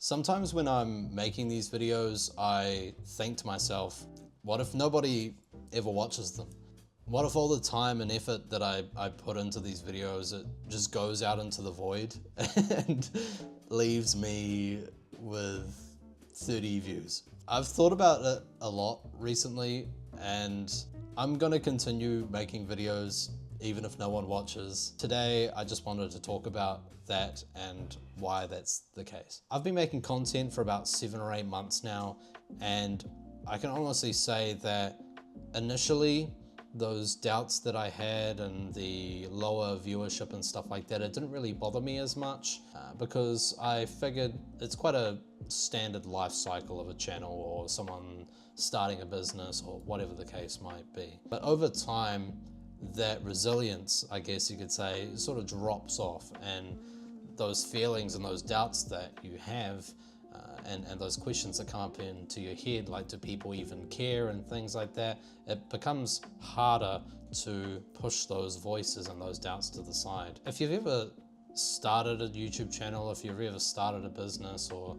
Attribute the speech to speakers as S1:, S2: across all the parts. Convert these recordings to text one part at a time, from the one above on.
S1: Sometimes when I'm making these videos, I think to myself, what if nobody ever watches them? What if all the time and effort that I put into these videos, it just goes out into the void and leaves me with 30 views? I've thought about it a lot recently, and I'm gonna continue making videos even if no one watches. Today, I just wanted to talk about that and why that's the case. I've been making content for about 7 or 8 months now, and I can honestly say that initially, those doubts that I had and the lower viewership and stuff like that, it didn't really bother me as much because I figured it's quite a standard life cycle of a channel or someone starting a business or whatever the case might be. But over time, that resilience, I guess you could say, sort of drops off, and those feelings and those doubts that you have and those questions that come up into your head, like do people even care and things like that, it becomes harder to push those voices and those doubts to the side. If you've ever started a YouTube channel, if you've ever started a business, or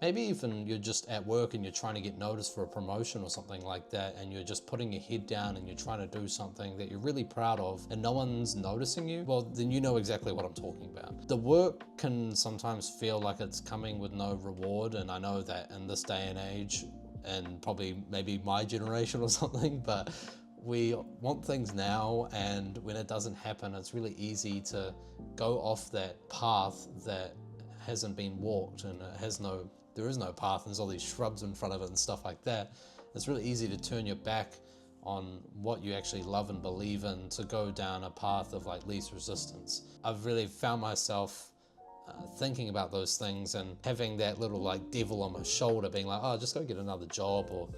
S1: maybe even you're just at work and you're trying to get noticed for a promotion or something like that, and you're just putting your head down and you're trying to do something that you're really proud of and no one's noticing you, well, then you know exactly what I'm talking about. The work can sometimes feel like it's coming with no reward, and I know that in this day and age, and probably maybe my generation or something, but we want things now, and when it doesn't happen, it's really easy to go off that path that hasn't been walked, and there is no path, and there's all these shrubs in front of it and stuff like that. It's really easy to turn your back on what you actually love and believe in, to go down a path of like least resistance. I've really found myself thinking about those things and having that little like devil on my shoulder being like, oh, just go get another job or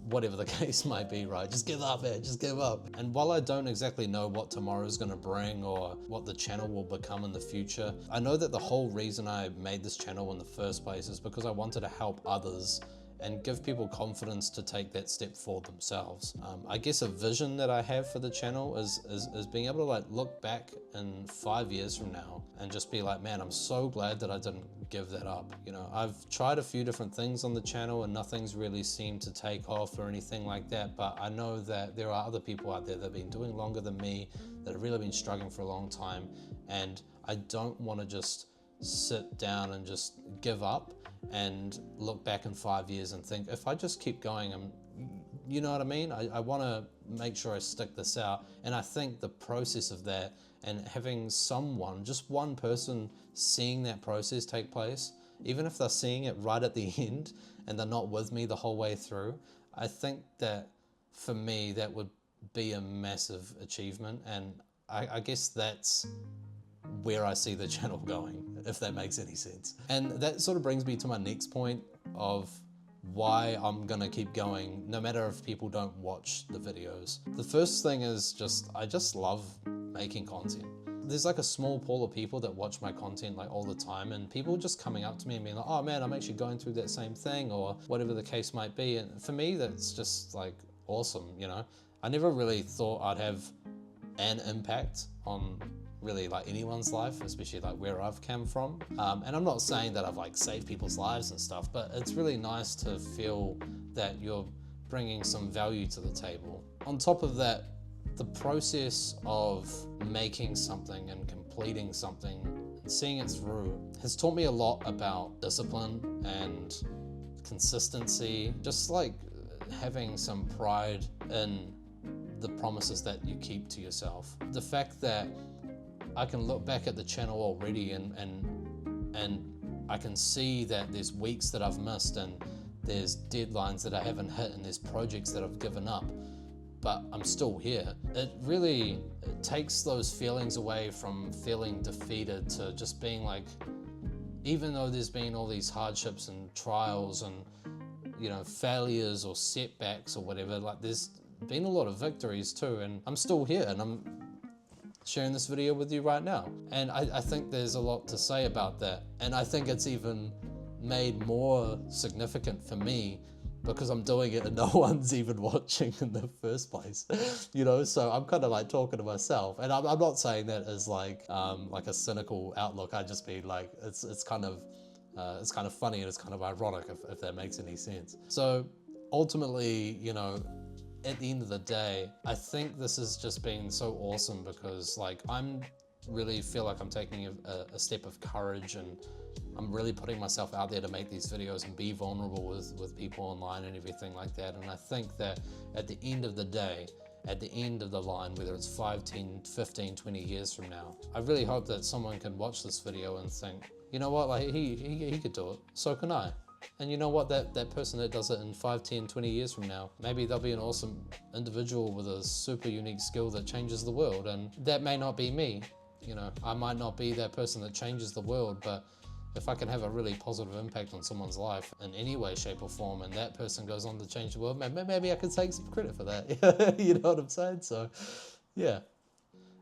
S1: whatever the case might be, right? Just give up, man, just give up. And while I don't exactly know what tomorrow is gonna bring or what the channel will become in the future, I know that the whole reason I made this channel in the first place is because I wanted to help others and give people confidence to take that step for themselves. I guess a vision that I have for the channel is being able to like look back in 5 years from now and just be like, man, I'm so glad that I didn't give that up. You know, I've tried a few different things on the channel and nothing's really seemed to take off or anything like that, but I know that there are other people out there that have been doing longer than me, that have really been struggling for a long time, and I don't want to just sit down and just give up and look back in 5 years and think, if I just keep going, you know what I mean? I want to make sure I stick this out. And I think the process of that and having someone, just one person, seeing that process take place, even if they're seeing it right at the end and they're not with me the whole way through, I think that for me, that would be a massive achievement. And I guess that's where I see the channel going, if that makes any sense. And that sort of brings me to my next point of why I'm gonna keep going, no matter if people don't watch the videos. The first thing is I just love making content. There's like a small pool of people that watch my content like all the time, and people just coming up to me and being like, oh man, I'm actually going through that same thing, or whatever the case might be. And for me, that's just like awesome, you know? I never really thought I'd have an impact on really like anyone's life, especially like where I've come from. And I'm not saying that I've like saved people's lives and stuff, but it's really nice to feel that you're bringing some value to the table. On top of that, the process of making something and completing something and seeing it through has taught me a lot about discipline and consistency, just like having some pride in the promises that you keep to yourself. The fact that I can look back at the channel already and I can see that there's weeks that I've missed, and there's deadlines that I haven't hit, and there's projects that I've given up, but I'm still here. It really takes those feelings away from feeling defeated to just being like, even though there's been all these hardships and trials and, you know, failures or setbacks or whatever, like there's been a lot of victories too, and I'm still here, and I'm sharing this video with you right now. And I think there's a lot to say about that. And I think it's even made more significant for me because I'm doing it and no one's even watching in the first place, you know? So I'm kind of like talking to myself, and I'm not saying that as like a cynical outlook. I just mean like, it's kind of It's kind of funny and it's kind of ironic if that makes any sense. So ultimately, you know, at the end of the day, I think this has just been so awesome because like I'm really feel like I'm taking a step of courage, and I'm really putting myself out there to make these videos and be vulnerable with people online and everything like that. And I think that at the end of the day, at the end of the line, whether it's 5, 10, 15, 20 years from now, I really hope that someone can watch this video and think, you know what, like he could do it, so can I. And you know what, that person that does it in 5, 10, 20 years from now, maybe they'll be an awesome individual with a super unique skill that changes the world. And that may not be me, you know, I might not be that person that changes the world, but if I can have a really positive impact on someone's life in any way, shape or form, and that person goes on to change the world, maybe I could take some credit for that. You know what I'm saying? So yeah.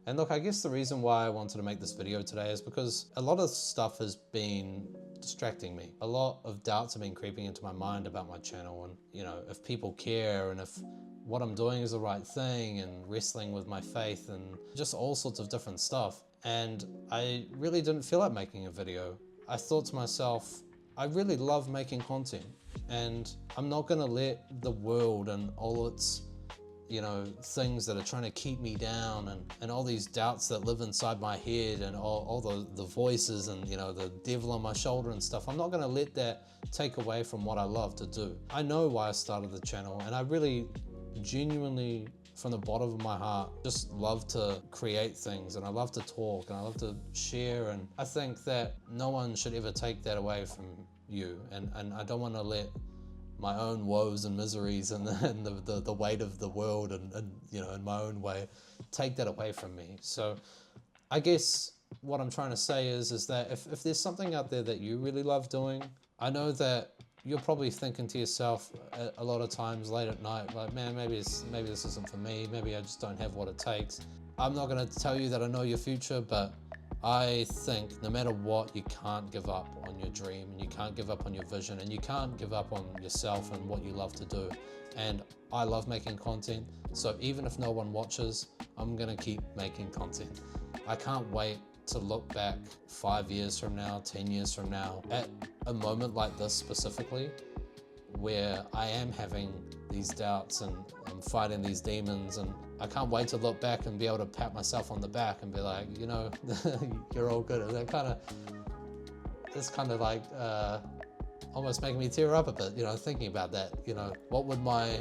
S1: And look, I guess the reason why I wanted to make this video today is because a lot of stuff has been distracting me. A lot of doubts have been creeping into my mind about my channel, and you know, if people care and if what I'm doing is the right thing, and wrestling with my faith and just all sorts of different stuff. And I really didn't feel like making a video. I thought to myself, I really love making content, and I'm not gonna let the world and all its, you know, things that are trying to keep me down, and all these doubts that live inside my head, and all the voices, and you know, the devil on my shoulder and stuff. I'm not gonna let that take away from what I love to do. I know why I started the channel, and I really genuinely, from the bottom of my heart, just love to create things, and I love to talk, and I love to share, and I think that no one should ever take that away from you, and I don't want to let my own woes and miseries and the weight of the world and you know, in my own way, take that away from me. So I guess what I'm trying to say is that if there's something out there that you really love doing, I know that you're probably thinking to yourself a lot of times late at night, like, man, maybe this isn't for me, maybe I just don't have what it takes. I'm not gonna tell you that I know your future, but I think no matter what, you can't give up on your dream, and you can't give up on your vision, and you can't give up on yourself and what you love to do. And I love making content, so even if no one watches, I'm gonna keep making content. I can't wait to look back 5 years from now, 10 years from now, at a moment like this specifically, where I am having these doubts and I'm fighting these demons, and I can't wait to look back and be able to pat myself on the back and be like, you know, you're all good. And it's kind of like almost making me tear up a bit, you know, thinking about that. You know, what would my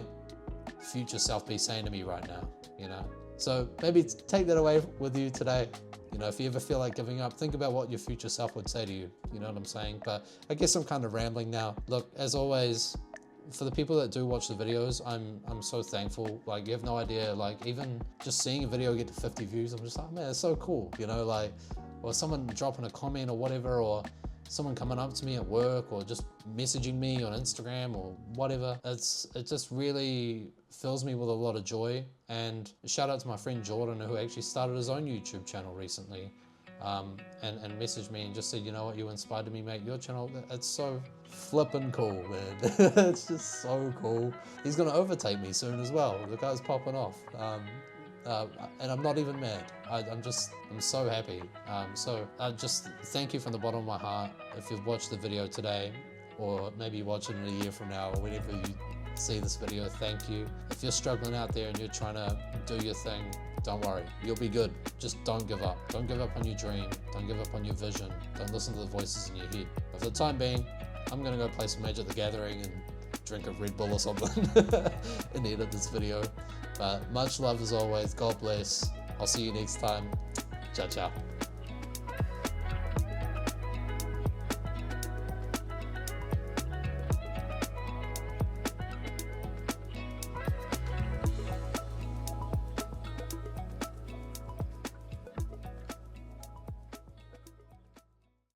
S1: future self be saying to me right now, you know? So maybe take that away with you today. You know, if you ever feel like giving up, think about what your future self would say to you. You know what I'm saying? But I guess I'm kind of rambling now. Look, as always, for the people that do watch the videos, I'm so thankful. Like, you have no idea, like, even just seeing a video get to 50 views, I'm just like, man, it's so cool. You know, like, or someone dropping a comment or whatever, or someone coming up to me at work, or just messaging me on Instagram or whatever. It just really fills me with a lot of joy. And shout out to my friend Jordan, who actually started his own YouTube channel recently, and messaged me and just said, you know what, you inspired me make your channel. It's so flippin' cool, man. It's just so cool. He's gonna overtake me soon as well. The guy's popping off. And I'm not even mad. I'm so happy. So just thank you from the bottom of my heart. If you've watched the video today, or maybe you watch it in a year from now, or whenever you see this video, thank you. If you're struggling out there and you're trying to do your thing, don't worry, you'll be good. Just don't give up. Don't give up on your dream. Don't give up on your vision. Don't listen to the voices in your head. But for the time being, I'm gonna go play some Magic the Gathering and drink a Red Bull or something and edit this video. But much love as always. God bless. I'll see you next time. Ciao, ciao.